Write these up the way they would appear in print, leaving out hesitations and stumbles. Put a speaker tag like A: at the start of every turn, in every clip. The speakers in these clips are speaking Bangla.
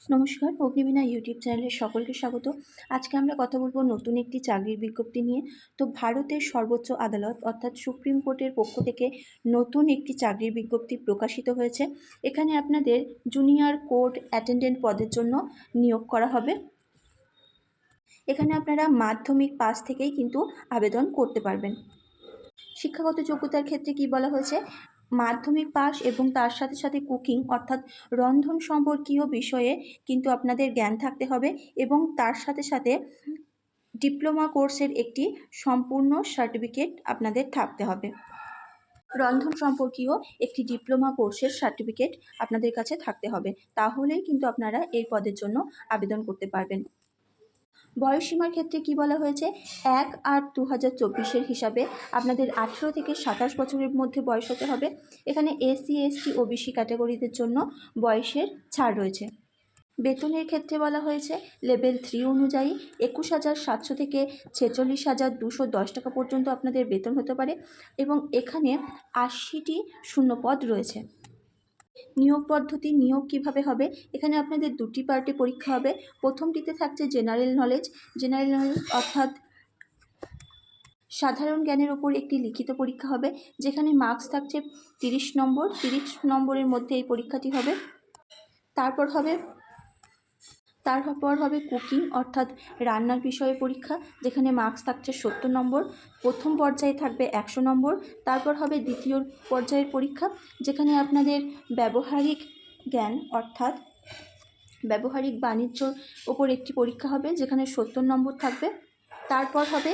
A: নমস্কার, অগ্নিবীণা ইউটিউব চ্যানেলে সকলকে স্বাগত। আজকে আমরা কথা বলবো নতুন একটি চাকরির বিজ্ঞপ্তি নিয়ে। তো ভারতের সর্বোচ্চ আদালত অর্থাৎ সুপ্রিম কোর্টের পক্ষ থেকে নতুন একটি চাকরির বিজ্ঞপ্তি প্রকাশিত হয়েছে। এখানে আপনাদের জুনিয়র কোর্ট অ্যাটেন্ডেন্ট পদের জন্য নিয়োগ করা হবে। এখানে আপনারা মাধ্যমিক পাস থেকেই কিন্তু আবেদন করতে পারবেন। শিক্ষাগত যোগ্যতার ক্ষেত্রে কি বলা হয়েছে, মাধ্যমিক পাস এবং তার সাথে সাথে কুকিং অর্থাৎ রন্ধন সম্পর্কীয় বিষয়ে কিন্তু আপনাদের জ্ঞান থাকতে হবে এবং তার সাথে সাথে ডিপ্লোমা কোর্সের একটি সম্পূর্ণ সার্টিফিকেট আপনাদের থাকতে হবে। রন্ধন সম্পর্কীয় একটি ডিপ্লোমা কোর্সের সার্টিফিকেট আপনাদের কাছে থাকতে হবে, তাহলেই কিন্তু আপনারা এই পদের জন্য আবেদন করতে পারবেন। বয়সসীমার ক্ষেত্রে কি বলা হয়েছে, 1/8/2024 হিসাবে আপনাদের 18 থেকে 27 বছরের মধ্যে বয়স হতে হবে। এখানে এসসি, এসটি, ওবিসি ক্যাটাগরিদের জন্য বয়সের ছাড় রয়েছে। বেতনের ক্ষেত্রে বলা হয়েছে লেভেল 3 অনুযায়ী 21,700 থেকে 46,210 টাকা পর্যন্ত আপনাদের বেতন হতে পারে এবং এখানে 80টি শূন্যপদ রয়েছে। নিয়োগ পদ্ধতি, নিয়োগ কিভাবে হবে, এখানে আপনাদের দুটি পার্টে পরীক্ষা হবে। প্রথমটিতে থাকছে জেনারেল নলেজ অর্থাৎ সাধারণ জ্ঞানের ওপর একটি লিখিত পরীক্ষা হবে, যেখানে মার্কস থাকছে 30 নম্বর। 30 নম্বরের মধ্যে এই পরীক্ষাটি হবে। তারপর হবে কুকিং অর্থাৎ রান্নার বিষয়ে পরীক্ষা, যেখানে মার্কস থাকছে 70 নম্বর। প্রথম পর্যায়ে থাকবে 100 নম্বর। তারপর হবে দ্বিতীয় পর্যায়ের পরীক্ষা, যেখানে আপনাদের ব্যবহারিক জ্ঞান অর্থাৎ ব্যবহারিক বাণিজ্যর ওপর একটি পরীক্ষা হবে, যেখানে 70 নম্বর থাকবে। তারপর হবে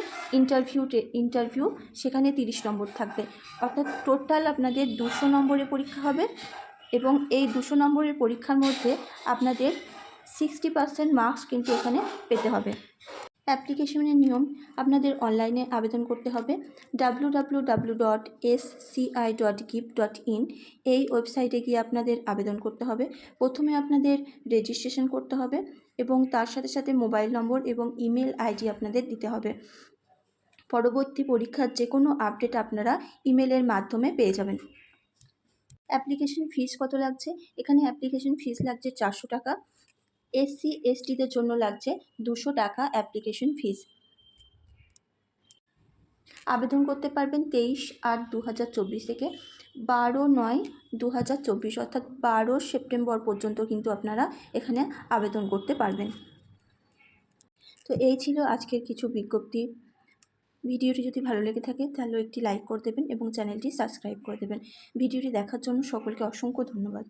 A: ইন্টারভিউ, সেখানে 30 নম্বর থাকবে। অর্থাৎ টোটাল আপনাদের 200 নম্বরের পরীক্ষা হবে এবং এই 200 নম্বরের পরীক্ষার মধ্যে আপনাদের 60% মার্কস কিন্তু এখানে পেতে হবে। অ্যাপ্লিকেশনের নিয়ম, আপনাদের অনলাইনে আবেদন করতে হবে। www.sci.gif.in এই ওয়েবসাইটে গিয়ে আপনাদের আবেদন করতে হবে। প্রথমে আপনাদের রেজিস্ট্রেশন করতে হবে এবং তার সাথে সাথে মোবাইল নম্বর এবং ইমেল আইডি আপনাদের দিতে হবে। পরবর্তী পরীক্ষার যে কোনো আপডেট আপনারা ইমেলের মাধ্যমে পেয়ে যাবেন। অ্যাপ্লিকেশন ফিস কত লাগছে, এখানে অ্যাপ্লিকেশন ফিস লাগছে 400 টাকা। এসসি, এসটিদের জন্য লাগছে 200 টাকা অ্যাপ্লিকেশন ফিস। আবেদন করতে পারবেন 23/8/2024 থেকে 12/9/2024 অর্থাৎ 12 সেপ্টেম্বর পর্যন্ত কিন্তু আপনারা এখানে আবেদন করতে পারবেন। তো এই ছিল আজকের কিছু বিজ্ঞপ্তি। ভিডিওটি যদি ভালো লেগে থাকে তাহলে একটি লাইক করে দেবেন এবং চ্যানেলটি সাবস্ক্রাইব করে দেবেন। ভিডিওটি দেখার জন্য সকলকে অসংখ্য ধন্যবাদ।